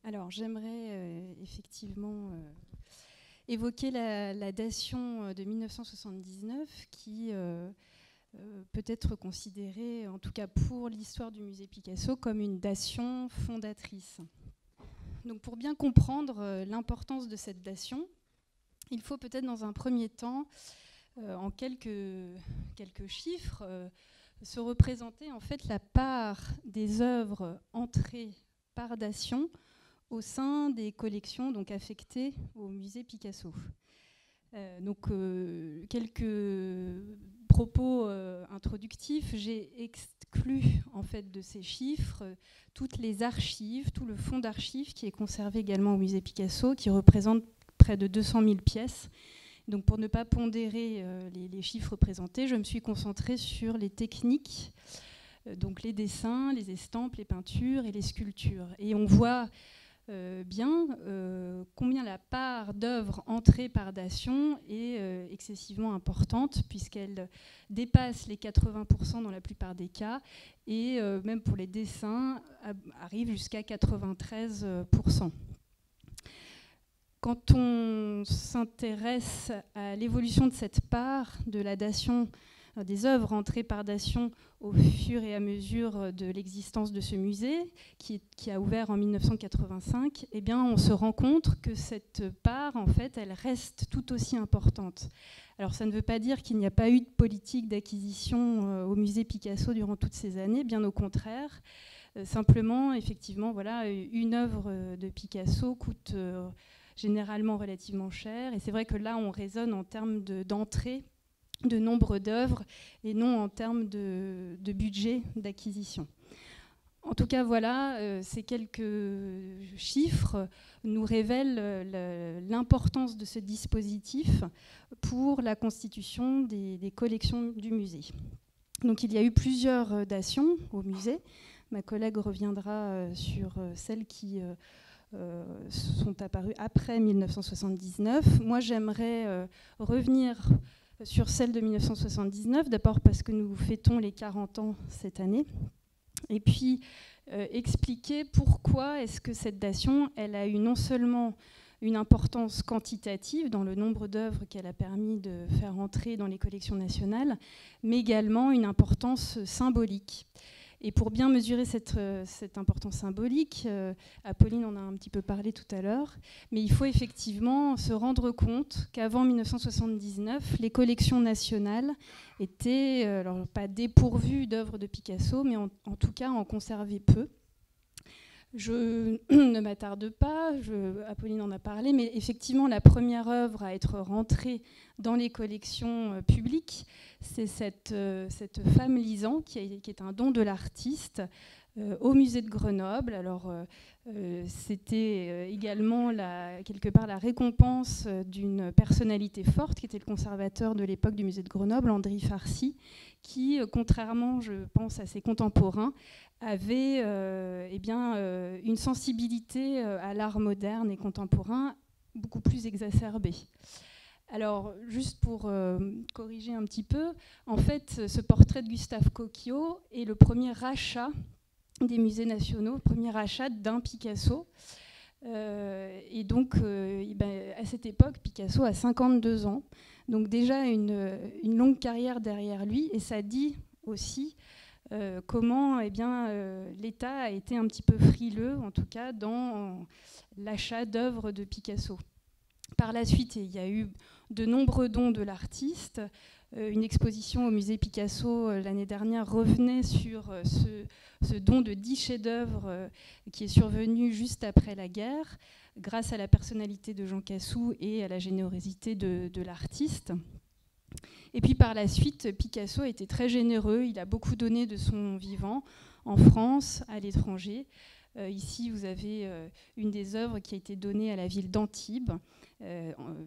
Alors, j'aimerais effectivement évoquer la dation de 1979 qui peut être considérée, en tout cas pour l'histoire du musée Picasso, comme une dation fondatrice. Donc, pour bien comprendre l'importance de cette dation, il faut peut-être dans un premier temps, en quelques chiffres, se représenter en fait la part des œuvres entrées par dation au sein des collections donc affectées au musée Picasso. Quelques propos introductifs. J'ai exclu en fait de ces chiffres toutes les archives, tout le fonds d'archives qui est conservé également au musée Picasso, qui représente près de 200 000 pièces. Donc pour ne pas pondérer les chiffres présentés, je me suis concentrée sur les techniques, donc les dessins, les estampes, les peintures et les sculptures. Et on voit bien combien la part d'œuvres entrées par dation est excessivement importante, puisqu'elle dépasse les 80% dans la plupart des cas, et même pour les dessins, arrive jusqu'à 93%. Quand on s'intéresse à l'évolution de cette part de la dation, des œuvres entrées par dation au fur et à mesure de l'existence de ce musée, qui a ouvert en 1985, eh bien, on se rend compte que cette part, en fait, elle reste tout aussi importante. Alors, ça ne veut pas dire qu'il n'y a pas eu de politique d'acquisition au musée Picasso durant toutes ces années, bien au contraire. Simplement, effectivement, voilà, une œuvre de Picasso coûte généralement relativement cher. Et c'est vrai que là, on raisonne en termes d'entrée, de nombre d'œuvres, et non en termes de budget d'acquisition. En tout cas, voilà, ces quelques chiffres nous révèlent l'importance de ce dispositif pour la constitution des collections du musée. Donc, il y a eu plusieurs dations au musée. Ma collègue reviendra sur celles qui sont apparues après 1979. Moi, j'aimerais revenir sur celle de 1979, d'abord parce que nous fêtons les 40 ans cette année, et puis expliquer pourquoi est-ce que cette dation, elle a eu non seulement une importance quantitative dans le nombre d'œuvres qu'elle a permis de faire entrer dans les collections nationales, mais également une importance symbolique. Et pour bien mesurer cette importance symbolique, Apolline en a un petit peu parlé tout à l'heure, mais il faut effectivement se rendre compte qu'avant 1979, les collections nationales étaient alors pas dépourvues d'œuvres de Picasso, mais en tout cas en conservaient peu. Je ne m'attarde pas, Apolline en a parlé, mais effectivement, la première œuvre à être rentrée dans les collections publiques, c'est cette femme lisant, qui est un don de l'artiste au musée de Grenoble. Alors, c'était également quelque part la récompense d'une personnalité forte, qui était le conservateur de l'époque du musée de Grenoble, Andry Farcy, qui, contrairement, je pense, à ses contemporains, avait une sensibilité à l'art moderne et contemporain beaucoup plus exacerbée. Alors, juste pour corriger un petit peu, en fait, ce portrait de Gustave Coquillot est le premier rachat des musées nationaux, le premier rachat d'un Picasso. Et donc, à cette époque, Picasso a 52 ans, donc déjà une longue carrière derrière lui, et ça dit aussi comment l'État a été un petit peu frileux, en tout cas, dans l'achat d'œuvres de Picasso. Par la suite, il y a eu de nombreux dons de l'artiste. Une exposition au musée Picasso l'année dernière revenait sur ce don de 10 chefs-d'œuvre qui est survenu juste après la guerre, grâce à la personnalité de Jean Cassou et à la générosité de l'artiste. Et puis par la suite, Picasso a été très généreux. Il a beaucoup donné de son vivant en France, à l'étranger. Ici, vous avez une des œuvres qui a été donnée à la ville d'Antibes,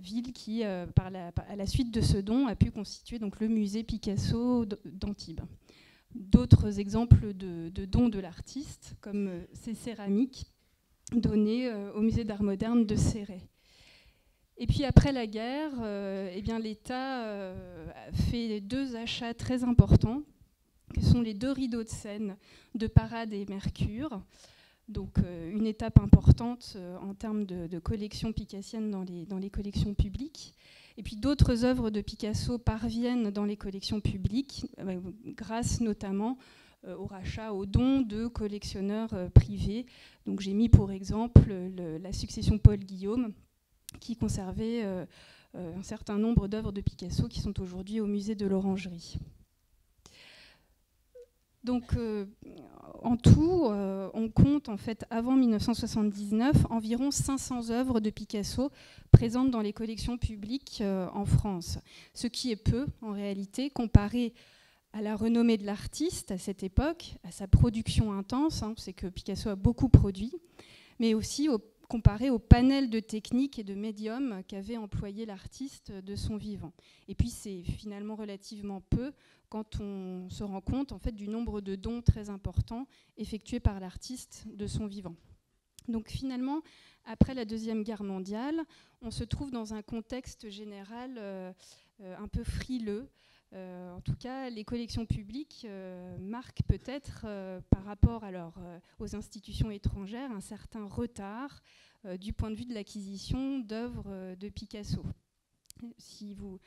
ville qui, à la suite de ce don, a pu constituer donc, le musée Picasso d'Antibes. D'autres exemples de dons de l'artiste, comme ces céramiques données au musée d'art moderne de Céret. Et puis après la guerre, l'État a fait 2 achats très importants, que sont les 2 rideaux de scène de Parade et Mercure. Donc une étape importante en termes de collection picassienne dans les collections publiques. Et puis d'autres œuvres de Picasso parviennent dans les collections publiques, grâce notamment au rachat, au don de collectionneurs privés. Donc j'ai mis pour exemple la succession Paul Guillaume, qui conservait un certain nombre d'œuvres de Picasso qui sont aujourd'hui au musée de l'Orangerie. Donc en tout, on compte en fait avant 1979 environ 500 œuvres de Picasso présentes dans les collections publiques en France, ce qui est peu en réalité comparé à la renommée de l'artiste à cette époque, à sa production intense, c'est que Picasso a beaucoup produit, mais aussi comparé au panel de techniques et de médiums qu'avait employé l'artiste de son vivant. Et puis c'est finalement relativement peu quand on se rend compte en fait, du nombre de dons très importants effectués par l'artiste de son vivant. Donc finalement, après la Deuxième Guerre mondiale, on se trouve dans un contexte général un peu frileux. En tout cas, les collections publiques marquent peut-être, par rapport aux institutions étrangères, un certain retard du point de vue de l'acquisition d'œuvres de Picasso. Si vous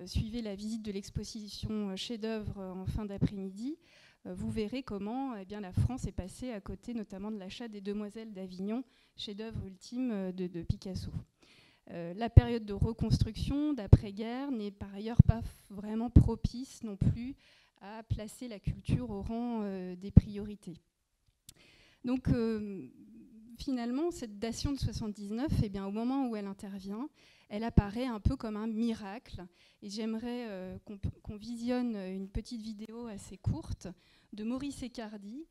suivez la visite de l'exposition chef-d'œuvre en fin d'après-midi, vous verrez comment la France est passée à côté notamment de l'achat des Demoiselles d'Avignon, chef-d'œuvre ultime de Picasso. La période de reconstruction d'après-guerre n'est par ailleurs pas vraiment propice non plus à placer la culture au rang des priorités. Donc finalement, cette datation de 79, au moment où elle intervient, elle apparaît un peu comme un miracle. Et j'aimerais qu'on visionne une petite vidéo assez courte de Maurice Ecardy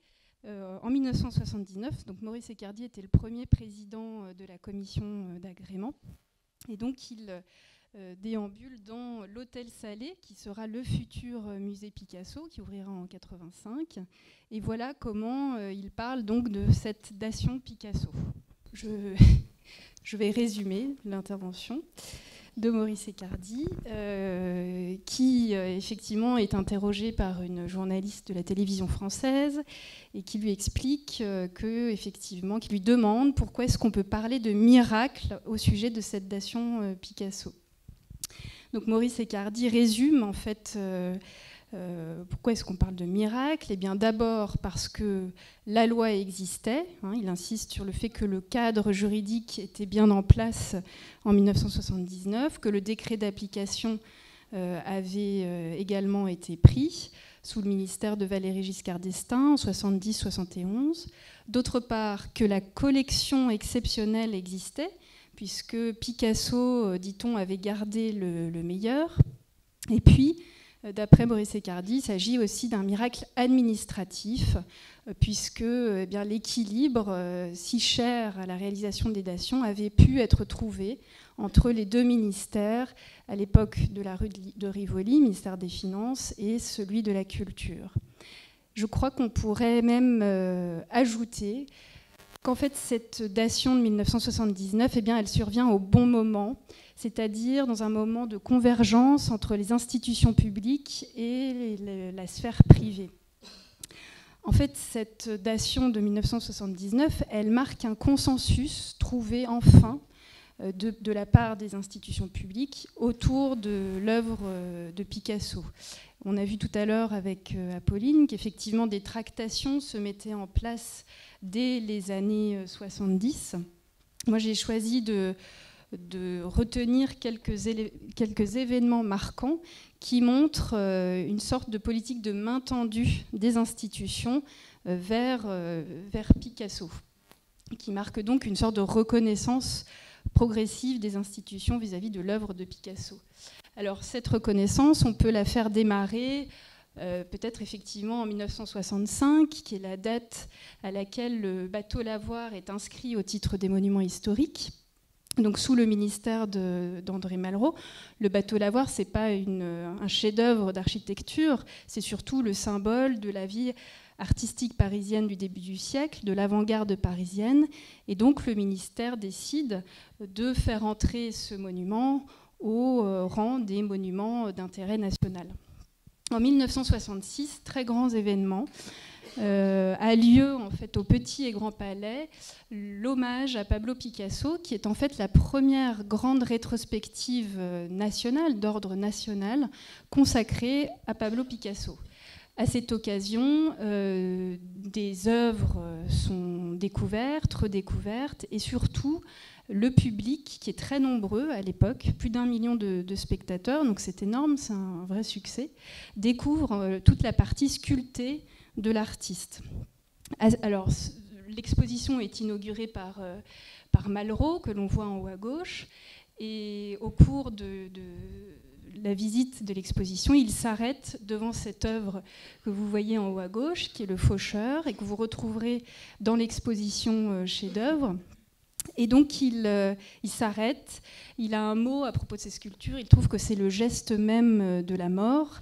en 1979. Donc Maurice Ecardy était le premier président de la commission d'agrément. Et donc il déambule dans l'Hôtel Salé, qui sera le futur musée Picasso, qui ouvrira en 85. Et voilà comment il parle donc de cette dation Picasso. Je vais résumer l'intervention de Maurice Ecardy, qui effectivement est interrogé par une journaliste de la télévision française et qui lui explique qui lui demande pourquoi est-ce qu'on peut parler de miracle au sujet de cette dation Picasso. Donc Maurice Ecardy résume en fait pourquoi est-ce qu'on parle de miracle. Eh bien d'abord parce que la loi existait, il insiste sur le fait que le cadre juridique était bien en place en 1979, que le décret d'application avait également été pris sous le ministère de Valéry Giscard d'Estaing en 70-71. D'autre part que la collection exceptionnelle existait, puisque Picasso, dit-on, avait gardé le meilleur. Et puis, d'après Maurice Ecardy, il s'agit aussi d'un miracle administratif, puisque l'équilibre si cher à la réalisation des dations avait pu être trouvé entre les deux ministères, à l'époque de la rue de Rivoli, ministère des Finances, et celui de la Culture. Je crois qu'on pourrait même ajouter qu'en fait, cette dation de 1979, elle survient au bon moment, c'est-à-dire dans un moment de convergence entre les institutions publiques et la sphère privée. En fait, cette dation de 1979, elle marque un consensus trouvé enfin de la part des institutions publiques autour de l'œuvre de Picasso. On a vu tout à l'heure avec Apolline qu'effectivement des tractations se mettaient en place dès les années 70. Moi, j'ai choisi de retenir quelques événements marquants qui montrent une sorte de politique de main tendue des institutions vers Picasso, qui marque donc une sorte de reconnaissance progressive des institutions vis-à-vis de l'œuvre de Picasso. Alors cette reconnaissance, on peut la faire démarrer peut-être effectivement en 1965, qui est la date à laquelle le bateau Lavoir est inscrit au titre des monuments historiques. Donc sous le ministère d'André Malraux, le bateau Lavoir, ce n'est pas un chef-d'œuvre d'architecture, c'est surtout le symbole de la vie artistique parisienne du début du siècle, de l'avant-garde parisienne. Et donc le ministère décide de faire entrer ce monument au rang des monuments d'intérêt national. En 1966, très grands événements. a lieu en fait au Petit et Grand Palais l'hommage à Pablo Picasso, qui est en fait la première grande rétrospective nationale, d'ordre national, consacrée à Pablo Picasso. À cette occasion, des œuvres sont découvertes, redécouvertes, et surtout le public, qui est très nombreux à l'époque, plus d'1 million de spectateurs, donc c'est énorme, c'est un vrai succès, découvre toute la partie sculptée de l'artiste. Alors, l'exposition est inaugurée par Malraux, que l'on voit en haut à gauche, et au cours de la visite de l'exposition, il s'arrête devant cette œuvre que vous voyez en haut à gauche, qui est le Faucheur, et que vous retrouverez dans l'exposition chef-d'œuvre. Et donc il s'arrête, il a un mot à propos de ces sculptures, il trouve que c'est le geste même de la mort,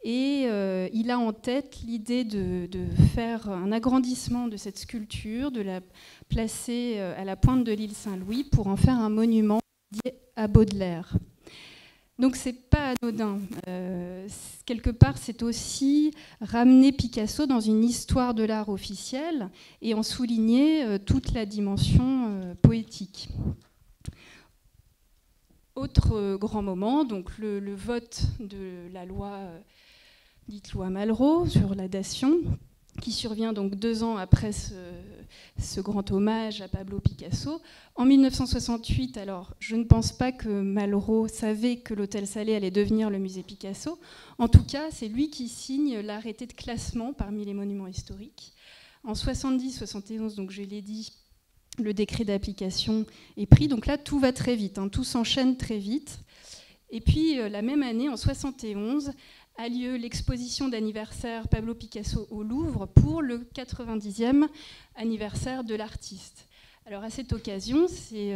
et il a en tête l'idée de faire un agrandissement de cette sculpture, de la placer à la pointe de l'île Saint-Louis pour en faire un monument dédié à Baudelaire. Donc c'est pas anodin. Quelque part, c'est aussi ramener Picasso dans une histoire de l'art officielle et en souligner toute la dimension poétique. Autre grand moment, donc le vote de la loi, dite loi Malraux, sur la datation, qui survient donc 2 ans après ce grand hommage à Pablo Picasso. En 1968, alors je ne pense pas que Malraux savait que l'Hôtel Salé allait devenir le musée Picasso. En tout cas, c'est lui qui signe l'arrêté de classement parmi les monuments historiques. En 70-71, donc je l'ai dit, le décret d'application est pris. Donc là, tout va très vite, hein, tout s'enchaîne très vite. Et puis, la même année, en 71, a lieu l'exposition d'anniversaire Pablo Picasso au Louvre pour le 90e anniversaire de l'artiste. Alors à cette occasion, c'est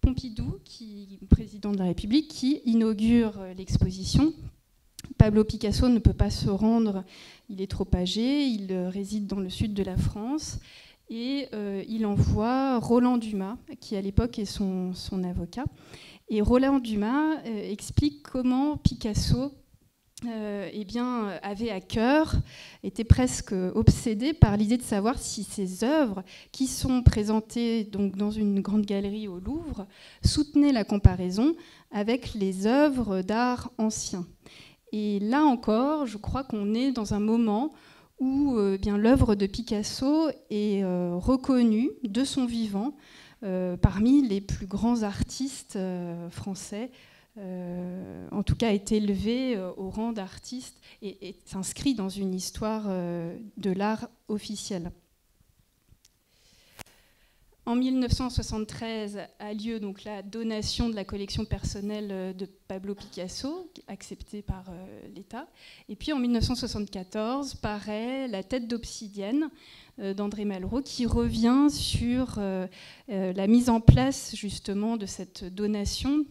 Pompidou, président de la République, qui inaugure l'exposition. Pablo Picasso ne peut pas se rendre, il est trop âgé, il réside dans le sud de la France, et il envoie Roland Dumas, qui à l'époque est son avocat. Et Roland Dumas explique comment Picasso avait à cœur, était presque obsédé par l'idée de savoir si ces œuvres, qui sont présentées donc dans une grande galerie au Louvre, soutenaient la comparaison avec les œuvres d'art anciens. Et là encore, je crois qu'on est dans un moment où l'œuvre de Picasso est reconnue de son vivant parmi les plus grands artistes français. En tout cas est élevé au rang d'artiste et s'inscrit dans une histoire de l'art officiel. En 1973 a lieu donc la donation de la collection personnelle de Pablo Picasso, acceptée par l'État. Et puis en 1974 paraît La tête d'obsidienne d'André Malraux, qui revient sur la mise en place justement de cette donation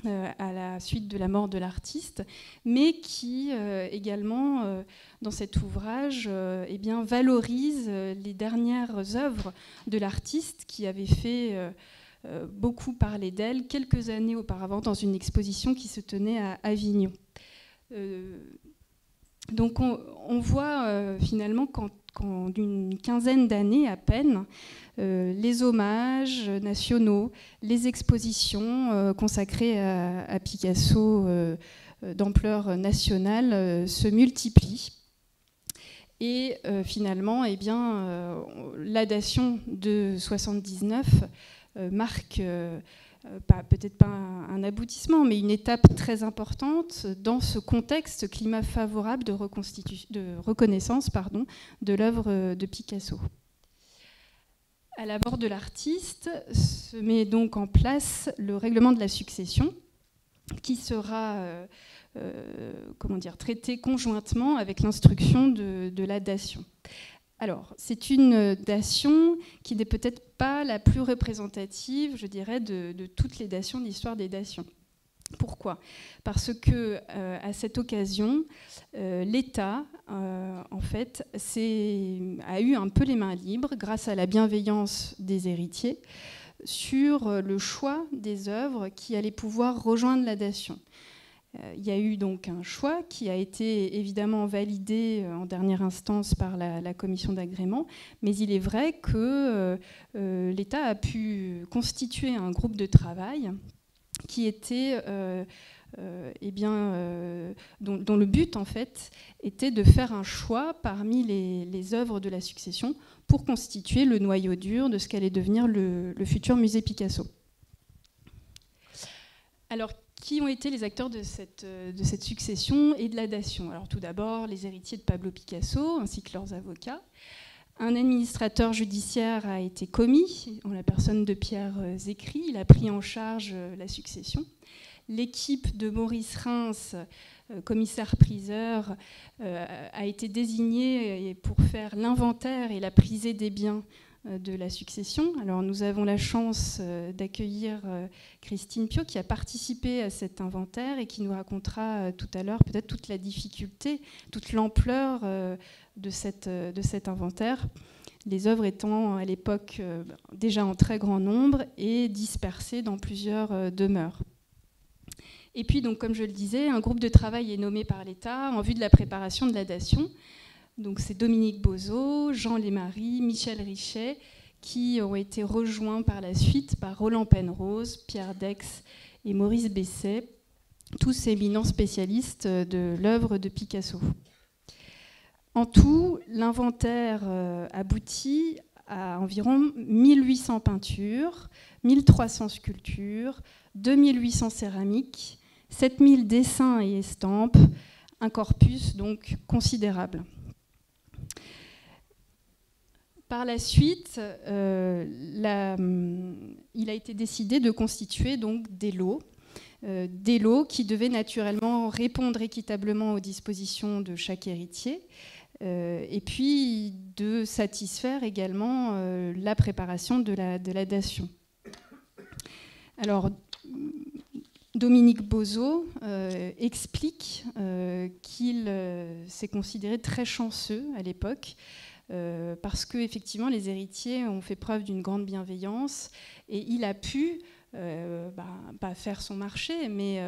à la suite de la mort de l'artiste, mais qui également, dans cet ouvrage, valorise les dernières œuvres de l'artiste qui avait fait beaucoup parler d'elle quelques années auparavant dans une exposition qui se tenait à Avignon. Donc on voit finalement qu'en une quinzaine d'années à peine, les hommages nationaux, les expositions consacrées à Picasso d'ampleur nationale se multiplient. Et finalement, la datation de 79 marque peut-être pas un aboutissement, mais une étape très importante dans ce contexte climat favorable de reconnaissance de l'œuvre de Picasso. À la mort de l'artiste se met donc en place le règlement de la succession qui sera traité conjointement avec l'instruction de la dation. Alors, c'est une dation qui n'est peut-être pas la plus représentative, je dirais, de toutes les dations, de l'histoire des dations. Pourquoi ? Parce que à cette occasion, l'État, en fait, a eu un peu les mains libres, grâce à la bienveillance des héritiers, sur le choix des œuvres qui allaient pouvoir rejoindre la dation. Il y a eu donc un choix qui a été évidemment validé en dernière instance par la commission d'agrément, mais il est vrai que l'État a pu constituer un groupe de travail qui était, dont le but en fait était de faire un choix parmi les œuvres de la succession pour constituer le noyau dur de ce qu'allait devenir le futur musée Picasso. Alors, qui ont été les acteurs de cette succession et de la dation? Alors tout d'abord, les héritiers de Pablo Picasso, ainsi que leurs avocats. Un administrateur judiciaire a été commis, en la personne de Pierre Zécry. Il a pris en charge la succession. L'équipe de Maurice Reims, commissaire-priseur, a été désignée pour faire l'inventaire et la prisée des biens de la succession. Alors nous avons la chance d'accueillir Christine Piot qui a participé à cet inventaire et qui nous racontera tout à l'heure peut-être toute la difficulté, toute l'ampleur de cet inventaire, les œuvres étant à l'époque déjà en très grand nombre et dispersées dans plusieurs demeures. Et puis donc comme je le disais, un groupe de travail est nommé par l'État en vue de la préparation de la dation. Donc c'est Dominique Bozo, Jean Lémarie, Michel Richet, qui ont été rejoints par la suite par Roland Penrose, Pierre Dex et Maurice Besset, tous éminents spécialistes de l'œuvre de Picasso. En tout, l'inventaire aboutit à environ 1800 peintures, 1300 sculptures, 2800 céramiques, 7000 dessins et estampes, un corpus donc considérable. Par la suite, il a été décidé de constituer donc des lots qui devaient naturellement répondre équitablement aux dispositions de chaque héritier, et puis de satisfaire également la préparation de la dation. Alors, Dominique Bozo explique qu'il s'est considéré très chanceux à l'époque, parce que effectivement les héritiers ont fait preuve d'une grande bienveillance et il a pu pas faire son marché, mais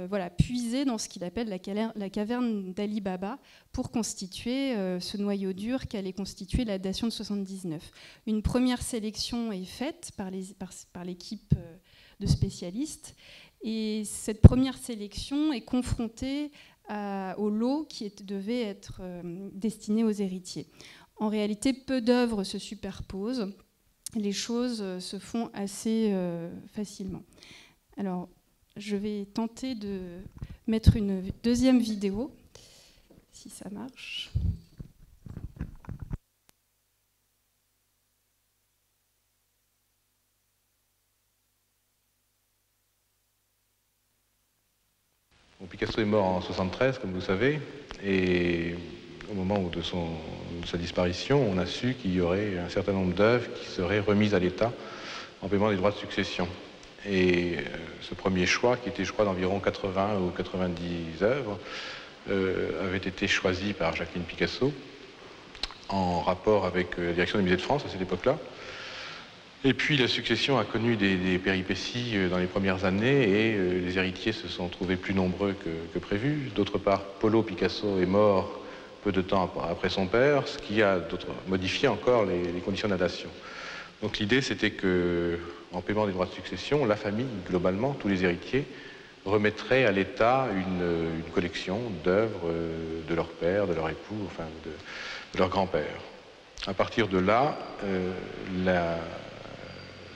voilà, puiser dans ce qu'il appelle la caverne d'Ali Baba pour constituer ce noyau dur qu'allait constituer la dation de 79. Une première sélection est faite par l'équipe de spécialistes et cette première sélection est confrontée au lot qui devait être destiné aux héritiers. En réalité, peu d'œuvres se superposent. Les choses se font assez facilement. Alors, je vais tenter de mettre une deuxième vidéo, si ça marche. Bon, Picasso est mort en 1973, comme vous savez, et au moment de sa disparition, on a su qu'il y aurait un certain nombre d'œuvres qui seraient remises à l'État en paiement des droits de succession. Et ce premier choix, qui était je crois d'environ 80 ou 90 œuvres, avait été choisi par Jacqueline Picasso en rapport avec la direction du Musée de France à cette époque-là. Et puis la succession a connu des péripéties dans les premières années et les héritiers se sont trouvés plus nombreux que prévu. D'autre part, Polo Picasso est mort peu de temps après son père, ce qui a modifié encore les conditions de la dation. Donc l'idée, c'était que, en paiement des droits de succession, la famille, globalement, tous les héritiers, remettraient à l'État une collection d'œuvres de leur père, de leur époux, enfin de leur grand-père. À partir de là,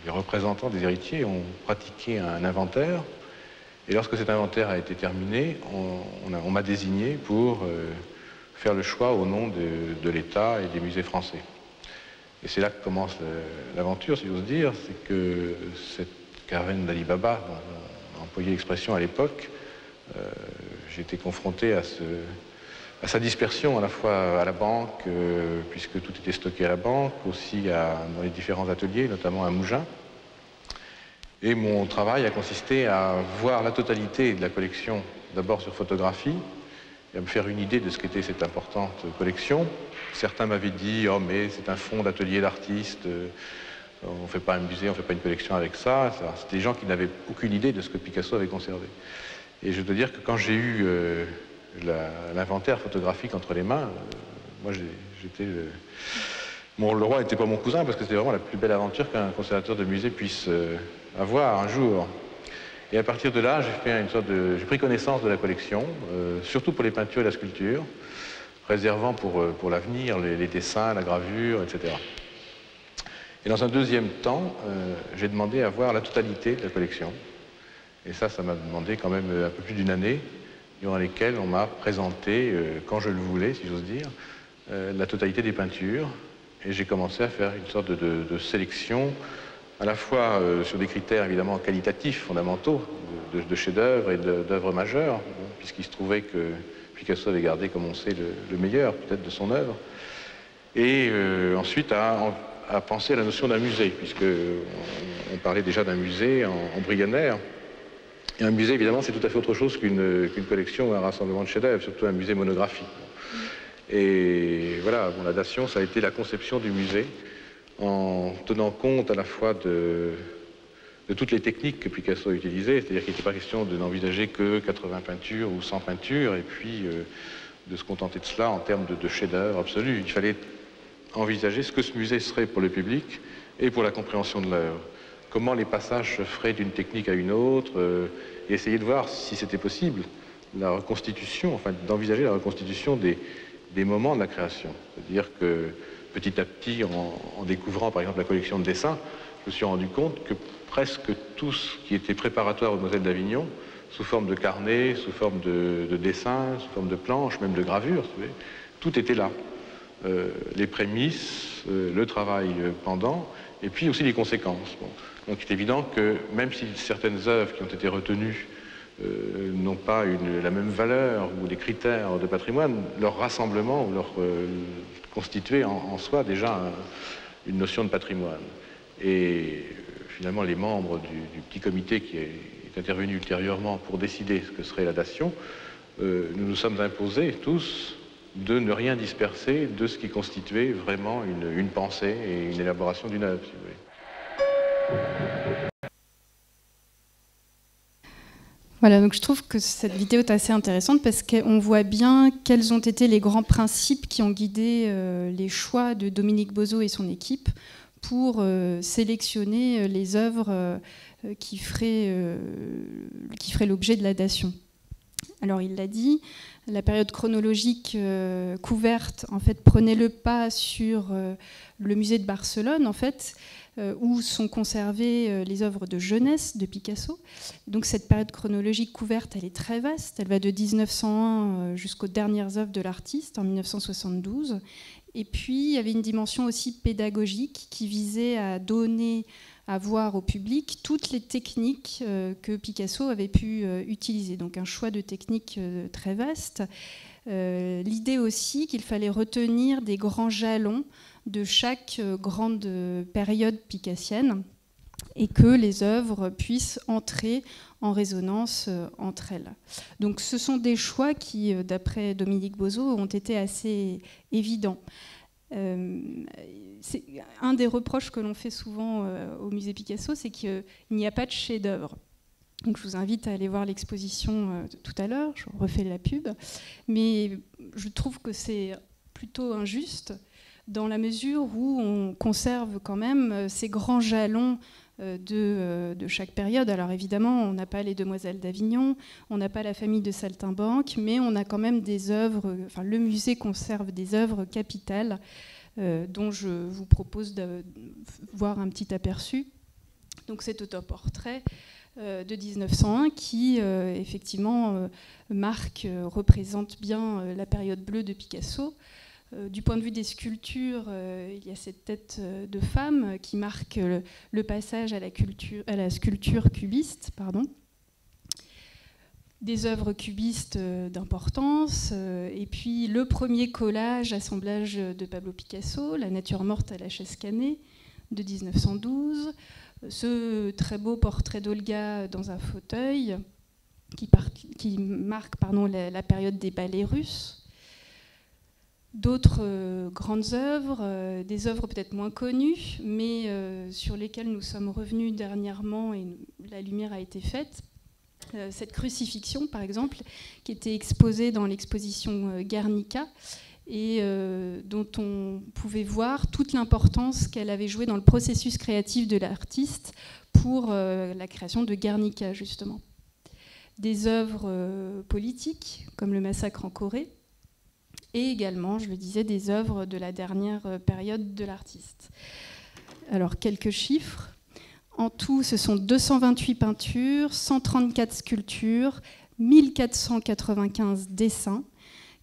les représentants des héritiers ont pratiqué un inventaire, et lorsque cet inventaire a été terminé, on m'a désigné pour faire le choix au nom de l'État et des musées français. Et c'est là que commence l'aventure, si j'ose dire, c'est que cette caverne d'Ali Baba, dont on a employé l'expression à l'époque, j'ai été confronté à sa dispersion à la fois à la banque, puisque tout était stocké à la banque, aussi dans les différents ateliers, notamment à Mougins. Et mon travail a consisté à voir la totalité de la collection, d'abord sur photographie, et à me faire une idée de ce qu'était cette importante collection. Certains m'avaient dit « Oh, mais c'est un fonds d'atelier d'artistes, on ne fait pas un musée, on ne fait pas une collection avec ça. » C'était des gens qui n'avaient aucune idée de ce que Picasso avait conservé. Et je dois dire que quand j'ai eu l'inventaire photographique entre les mains, moi j'étais... Bon, le roi n'était pas mon cousin parce que c'était vraiment la plus belle aventure qu'un conservateur de musée puisse avoir un jour. Et à partir de là, j'ai pris connaissance de la collection, surtout pour les peintures et la sculpture, réservant pour l'avenir les dessins, la gravure, etc. Et dans un deuxième temps, j'ai demandé à voir la totalité de la collection. Et ça m'a demandé quand même un peu plus d'une année, durant lesquelles on m'a présenté, quand je le voulais, si j'ose dire, la totalité des peintures. Et j'ai commencé à faire une sorte de sélection, à la fois sur des critères évidemment qualitatifs, fondamentaux, de chefs-d'œuvre et d'œuvres majeures, puisqu'il se trouvait que Picasso avait gardé, comme on sait, le meilleur peut-être de son œuvre. Et ensuite à penser à la notion d'un musée, puisqu'on parlait déjà d'un musée embryonnaire. Et un musée, évidemment, c'est tout à fait autre chose qu'une collection ou un rassemblement de chefs-d'œuvre, surtout un musée monographique. Et voilà, la dation, ça a été la conception du musée, en tenant compte à la fois de toutes les techniques que Picasso a utilisées, c'est-à-dire qu'il n'était pas question de n'envisager que 80 peintures ou 100 peintures, et puis de se contenter de cela en termes de chef-d'œuvre absolu. Il fallait envisager ce que ce musée serait pour le public et pour la compréhension de l'œuvre. Comment les passages se feraient d'une technique à une autre, et essayer de voir si c'était possible la reconstitution, enfin d'envisager la reconstitution des moments de la création. C'est-à-dire que petit à petit, en découvrant par exemple la collection de dessins, je me suis rendu compte que presque tout ce qui était préparatoire aux Demoiselles d'Avignon, sous forme de carnets, sous forme de dessins, sous forme de planches, même de gravures, tout était là. Les prémices, le travail pendant, et puis aussi les conséquences. Bon. Donc il est évident que même si certaines œuvres qui ont été retenues n'ont pas la même valeur ou des critères de patrimoine, leur rassemblement ou leur constituait en soi déjà une notion de patrimoine. Et finalement, les membres du petit comité qui est intervenu ultérieurement pour décider ce que serait la dation, nous nous sommes imposés tous de ne rien disperser de ce qui constituait vraiment une pensée et une élaboration d'une œuvre, si vous voulez. Voilà, donc je trouve que cette vidéo est assez intéressante parce qu'on voit bien quels ont été les grands principes qui ont guidé les choix de Dominique Bozot et son équipe pour sélectionner les œuvres qui feraient l'objet de la dation. Alors il l'a dit, la période chronologique couverte en fait prenait le pas sur le musée de Barcelone en fait, où sont conservées les œuvres de jeunesse de Picasso. Donc cette période chronologique couverte, elle est très vaste, elle va de 1901 jusqu'aux dernières œuvres de l'artiste en 1972. Et puis il y avait une dimension aussi pédagogique qui visait à donner à voir au public toutes les techniques que Picasso avait pu utiliser. Donc un choix de techniques très vaste. L'idée aussi qu'il fallait retenir des grands jalons de chaque grande période picassienne et que les œuvres puissent entrer en résonance entre elles. Donc ce sont des choix qui, d'après Dominique Bozot, ont été assez évidents. C'est un des reproches que l'on fait souvent au musée Picasso, c'est qu'il n'y a pas de chef-d'œuvre. Donc je vous invite à aller voir l'exposition tout à l'heure, je refais la pub, mais je trouve que c'est plutôt injuste dans la mesure où on conserve quand même ces grands jalons de chaque période. Alors évidemment, on n'a pas les Demoiselles d'Avignon, on n'a pas la famille de Saltimbanque, mais on a quand même des œuvres, enfin le musée conserve des œuvres capitales dont je vous propose de voir un petit aperçu. Donc cet autoportrait de 1901 qui effectivement représente bien la période bleue de Picasso. Du point de vue des sculptures, il y a cette tête de femme qui marque le passage à la sculpture cubiste. Des œuvres cubistes d'importance, et puis le premier collage, assemblage de Pablo Picasso, La nature morte à la chaise cannée, de 1912, ce très beau portrait d'Olga dans un fauteuil qui marque la période des ballets russes. D'autres grandes œuvres, des œuvres peut-être moins connues, mais sur lesquelles nous sommes revenus dernièrement et la lumière a été faite. Cette crucifixion, par exemple, qui était exposée dans l'exposition Guernica, et dont on pouvait voir toute l'importance qu'elle avait jouée dans le processus créatif de l'artiste pour la création de Guernica, justement. Des œuvres politiques, comme le massacre en Corée, et également, je le disais, des œuvres de la dernière période de l'artiste. Alors, quelques chiffres. En tout, ce sont 228 peintures, 134 sculptures, 1495 dessins,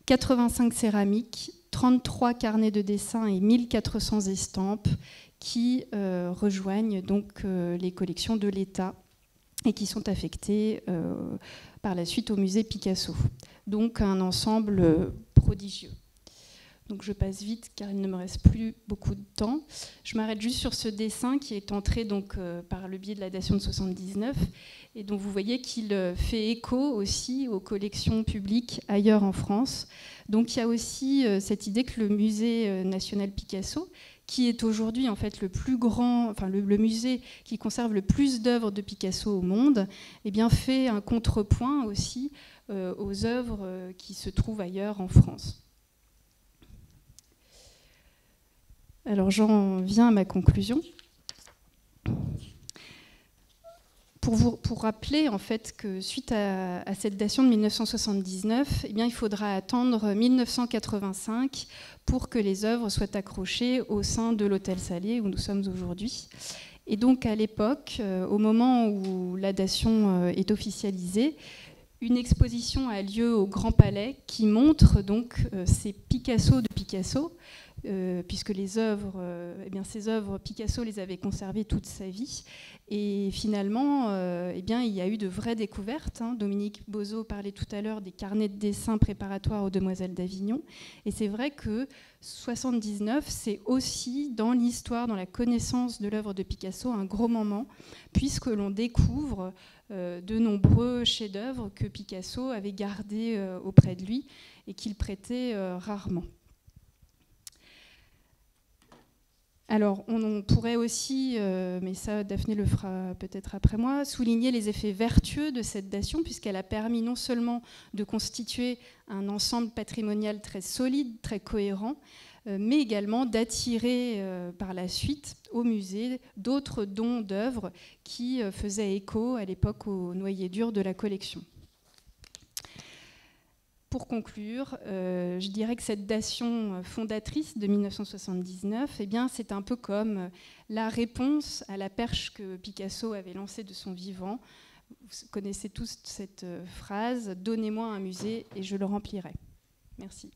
85 céramiques, 33 carnets de dessins et 1400 estampes qui rejoignent donc les collections de l'État et qui sont affectées par la suite au musée Picasso. Donc un ensemble prodigieux. Donc je passe vite car il ne me reste plus beaucoup de temps. Je m'arrête juste sur ce dessin qui est entré donc, par le biais de la datation de 79 et dont vous voyez qu'il fait écho aussi aux collections publiques ailleurs en France. Donc il y a aussi cette idée que le musée national Picasso, qui est aujourd'hui en fait le plus grand, enfin le musée qui conserve le plus d'œuvres de Picasso au monde, eh bien fait un contrepoint aussi aux œuvres qui se trouvent ailleurs en France. Alors j'en viens à ma conclusion. Pour rappeler en fait que suite à cette datation de 1979, eh bien, il faudra attendre 1985 pour que les œuvres soient accrochées au sein de l'Hôtel Salier où nous sommes aujourd'hui. Et donc à l'époque, au moment où la dation est officialisée, une exposition a lieu au Grand Palais qui montre donc ces Picasso de Picasso, puisque les œuvres, eh bien, ces œuvres, Picasso les avait conservées toute sa vie. Et finalement, eh bien, il y a eu de vraies découvertes. Dominique Bozo parlait tout à l'heure des carnets de dessin préparatoires aux Demoiselles d'Avignon. Et c'est vrai que 79, c'est aussi dans l'histoire, dans la connaissance de l'œuvre de Picasso, un gros moment, puisque l'on découvre de nombreux chefs-d'œuvre que Picasso avait gardés auprès de lui et qu'il prêtait rarement. Alors, on pourrait aussi, mais ça, Daphné le fera peut-être après moi, souligner les effets vertueux de cette dation, puisqu'elle a permis non seulement de constituer un ensemble patrimonial très solide, très cohérent, mais également d'attirer par la suite au musée d'autres dons d'œuvres qui faisaient écho à l'époque au noyau dur de la collection. Pour conclure, je dirais que cette dation fondatrice de 1979, eh bien, c'est un peu comme la réponse à la perche que Picasso avait lancée de son vivant. Vous connaissez tous cette phrase « Donnez-moi un musée et je le remplirai ». Merci.